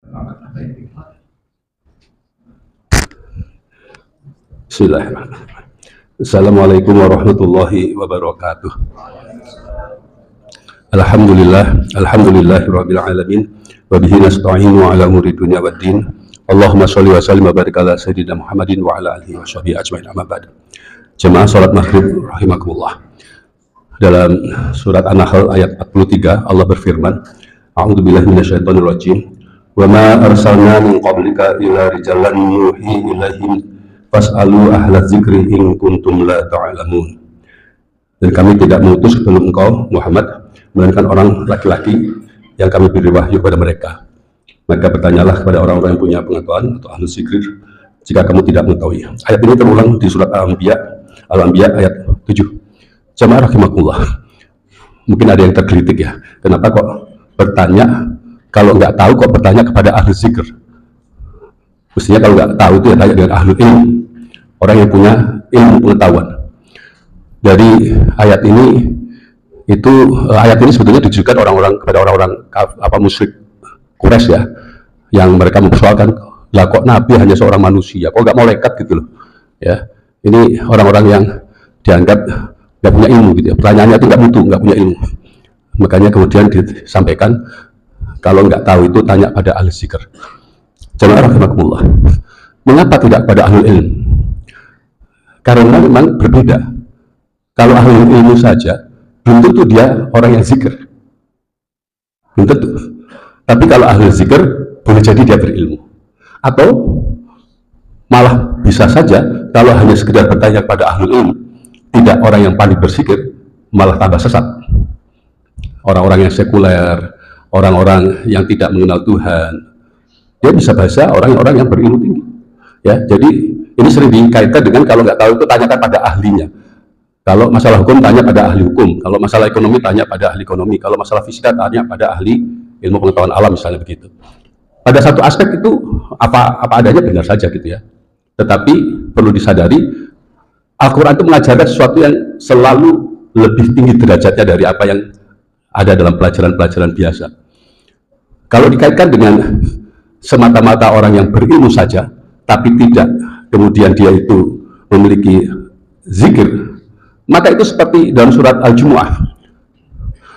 Bismillahirrahmanirrahim. Assalamualaikum warahmatullahi wabarakatuh. Alhamdulillahirabbil alamin wa bihi nasta'inu ala umuri dunya waddin. Allahumma shalli wa sallim wa barik ala sayyidina Muhammadin wa ala alihi washabihi ajmain, amma ba'd. Jemaah salat maghrib rahimakumullah. Dalam surat An-Nahl ayat 43 Allah berfirman, a'udzubillahi minasyaitonir rajim. Wa ma arsalna min qablika illa rijalan nuhi ilaihim fas'alu ahla dzikri in kuntum la ta'lamun. Dan kami tidak mengutus sebelum engkau Muhammad melainkan orang laki-laki yang kami beri wahyu kepada mereka. Maka bertanyalah kepada orang-orang yang punya pengetahuan atau ahli zikir jika kamu tidak mengetahui. Ayat ini terulang di surat Al-Anbiya ayat 7. Jemaah rahimakumullah. Mungkin ada yang tergelitik ya. Kenapa kok bertanya, kalau nggak tahu kok bertanya kepada ahli zikir? Mestinya kalau nggak tahu itu ya tanya dengan ahli ilmu, orang yang punya ilmu pengetahuan. Dari ayat ini sebetulnya ditujukan kepada orang-orang musyrik Quraisy ya, yang mereka mempersoalkan, lah kok Nabi hanya seorang manusia, kok nggak malaikat gitu loh ya. Ini orang-orang yang dianggap nggak punya ilmu gitu ya. Pertanyaannya itu nggak punya ilmu. Makanya kemudian disampaikan kalau nggak tahu itu tanya pada ahli zikir. Jemaah rahimakumullah. Mengapa tidak pada ahli ilmu? Karena memang berbeda. Kalau ahli ilmu saja, belum tentu dia orang yang zikir. Belum tentu. Tapi kalau ahli zikir, boleh jadi dia berilmu. Atau malah bisa saja, kalau hanya sekedar bertanya kepada ahli ilmu, tidak orang yang paling berzikir, malah tambah sesat. Orang-orang yang sekuler, orang-orang yang tidak mengenal Tuhan, dia bisa bahasa orang-orang yang berilmu tinggi ya. Jadi ini sering dikaitkan dengan kalau nggak tahu itu tanyakan pada ahlinya. Kalau masalah hukum tanya pada ahli hukum, kalau masalah ekonomi tanya pada ahli ekonomi, kalau masalah fisika tanya pada ahli ilmu pengetahuan alam misalnya begitu. Pada satu aspek itu apa adanya benar saja gitu ya. Tetapi perlu disadari Al-Quran itu mengajarkan sesuatu yang selalu lebih tinggi derajatnya dari apa yang ada dalam pelajaran-pelajaran biasa. Kalau dikaitkan dengan semata-mata orang yang berilmu saja, tapi tidak kemudian dia itu memiliki zikir, maka itu seperti dalam surat Al-Jumu'ah.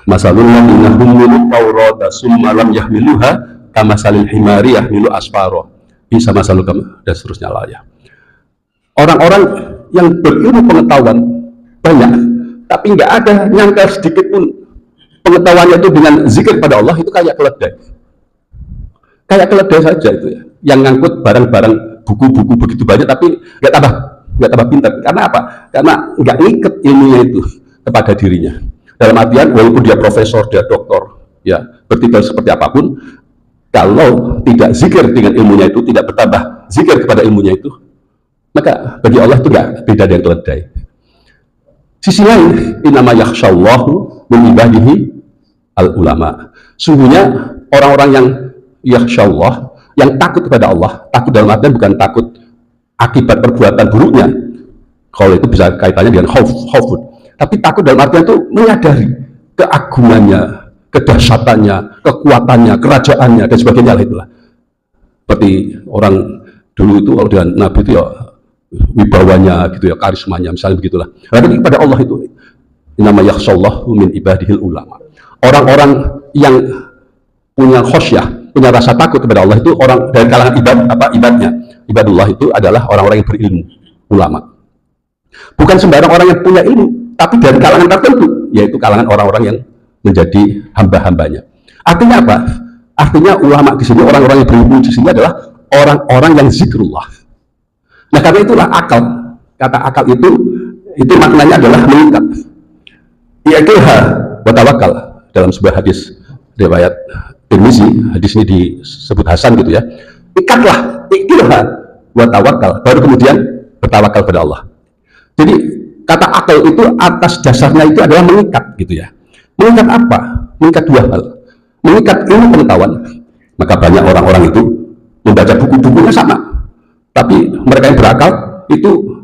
Masalul ladzina hummilut taurata summa lam yahmiluha kamasalil himari yahmilu asfara. Bisa masalul dan seterusnya lah ya. Orang-orang yang berilmu pengetahuan banyak, tapi nggak ada nyangka sedikit pun pengetahuannya itu dengan zikir pada Allah, itu kayak keledai. Kayak keledai saja itu ya, yang ngangkut barang-barang buku-buku begitu banyak tapi nggak tambah pintar. Karena apa? Karena nggak ngikat ilmunya itu kepada dirinya. Dalam artian walaupun dia profesor, dia doktor, ya bertitel seperti apapun, kalau tidak zikir dengan ilmunya itu, tidak bertambah zikir kepada ilmunya itu, maka bagi Allah itu nggak beda dengan keledai. Sisi lain, innama yakhsyallahu min ibadihi al-ulama. Sungguhnya orang-orang yang yakhsyallah, yang takut kepada Allah, takut dalam artian bukan takut akibat perbuatan buruknya, kalau itu bisa kaitannya dengan khaufun, tapi takut dalam artian itu menyadari keagungannya, kedahsyatannya, kekuatannya, kerajaannya dan sebagainya lah itulah. Seperti orang dulu itu kalau dengan Nabi itu ya wibawanya gitu ya, karismanya misalnya begitulah. Tapi kepada Allah itu innama yakhsyallahu min ibadihil ulama. Orang-orang yang punya khosyah, punya rasa takut kepada Allah itu orang dari kalangan ibadnya. Ibadullah itu adalah orang-orang yang berilmu, ulama. Bukan sembarang orang yang punya ilmu, tapi dari kalangan tertentu, yaitu kalangan orang-orang yang menjadi hamba-hambanya. Artinya apa? Artinya ulama di sini, orang-orang yang berilmu di sini adalah orang-orang yang zikrullah. Nah karena itulah akal. Kata akal itu maknanya adalah mengikat. Iqilha wa tawakkal. Dalam sebuah hadis riwayat Tirmizi, hadis ini disebut hasan gitu ya. Ikatlah, iqilha wa tawakkal. Baru kemudian bertawakal pada Allah. Jadi kata akal itu atas dasarnya itu adalah mengikat gitu ya. Mengikat apa? Mengikat dua hal. Mengikat ilmu pengetahuan. Maka banyak orang-orang itu membaca buku-bukunya sama, tapi mereka yang berakal itu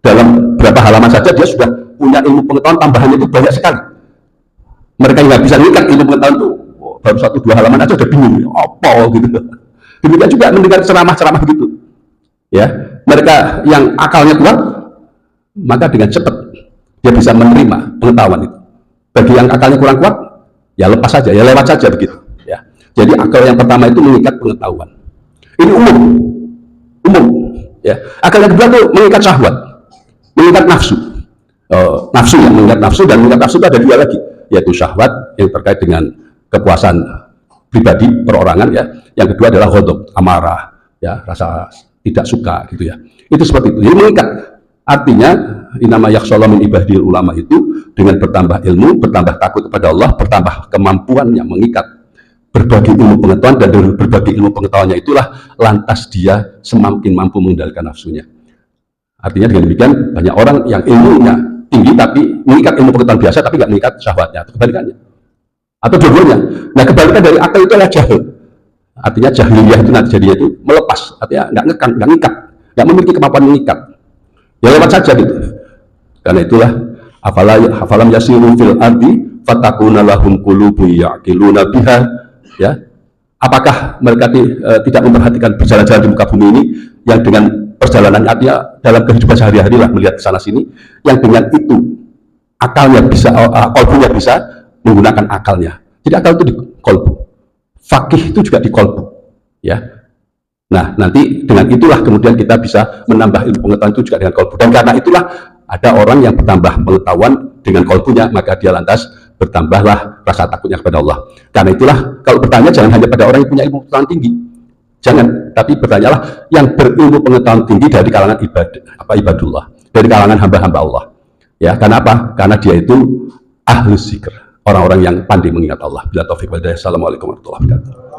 dalam berapa halaman saja dia sudah punya ilmu pengetahuan tambahannya itu banyak sekali. Mereka yang nggak bisa mengikat ilmu pengetahuan itu baru 1-2 halaman aja udah bingung, apa gitu. Demikian juga mendengar ceramah-ceramah begitu. Ya, mereka yang akalnya kuat, maka dengan cepat dia bisa menerima pengetahuan itu. Bagi yang akalnya kurang kuat, ya lepas saja, ya lewat saja begitu. Ya, jadi akal yang pertama itu mengikat pengetahuan. Ini umum. Ya, akal yang kedua itu mengikat syahwat, mengikat nafsu. Nafsu yang mengikat nafsu, dan mengikat nafsu itu ada dua lagi, yaitu syahwat yang terkait dengan kepuasan pribadi perorangan, ya. Yang kedua adalah ghadab, amarah, ya, rasa tidak suka gitu ya. Itu seperti itu. Jadi mengikat. Artinya inama yakhshallahu min ibadil ulama itu dengan bertambah ilmu, bertambah takut kepada Allah, bertambah kemampuannya mengikat berbagai ilmu pengetahuan, dan dari berbagai ilmu pengetahuannya itulah lantas dia semakin mampu mengendalikan nafsunya. Artinya dengan demikian banyak orang yang ilmunya tinggi tapi mengikat ilmu pengetahuan biasa tapi nggak mengikat syahwatnya, atau kebalikannya, atau dua-duanya. Nah, kebalikan dari akal itu adalah jahil. Artinya jahiliyah itu nanti jadinya itu melepas, artinya nggak ngekang, nggak ngikat, nggak memiliki kemampuan mengikat, ya lewat saja gitu. Karena itulah afalam yasiru fil ardi fatakuna lahum qulubun ya'qiluna biha, ya. Apakah mereka tidak memperhatikan berjalan-jalan di muka bumi ini, yang dengan perjalanan artinya dalam kehidupan sehari-hari lah, melihat sana sini, yang dengan itu akalnya bisa, kolbunya bisa menggunakan akalnya. Jadi akal itu di kolbu, fakih itu juga di kolbu, ya. Nah, nanti dengan itulah kemudian kita bisa menambah ilmu pengetahuan itu juga dengan kolbu. Dan karena itulah ada orang yang bertambah pengetahuan dengan kolbunya, maka dia lantas bertambahlah rasa takutnya kepada Allah. Karena itulah kalau bertanya jangan hanya pada orang yang punya ilmu pengetahuan tinggi, jangan, tapi bertanyalah yang berilmu pengetahuan tinggi dari kalangan ibadullah, dari kalangan hamba-hamba Allah. Ya, karena apa? Karena dia itu ahli zikr, orang-orang yang pandai mengingat Allah. Bila taufik wal hidayah. Assalamualaikum warahmatullahi wabarakatuh.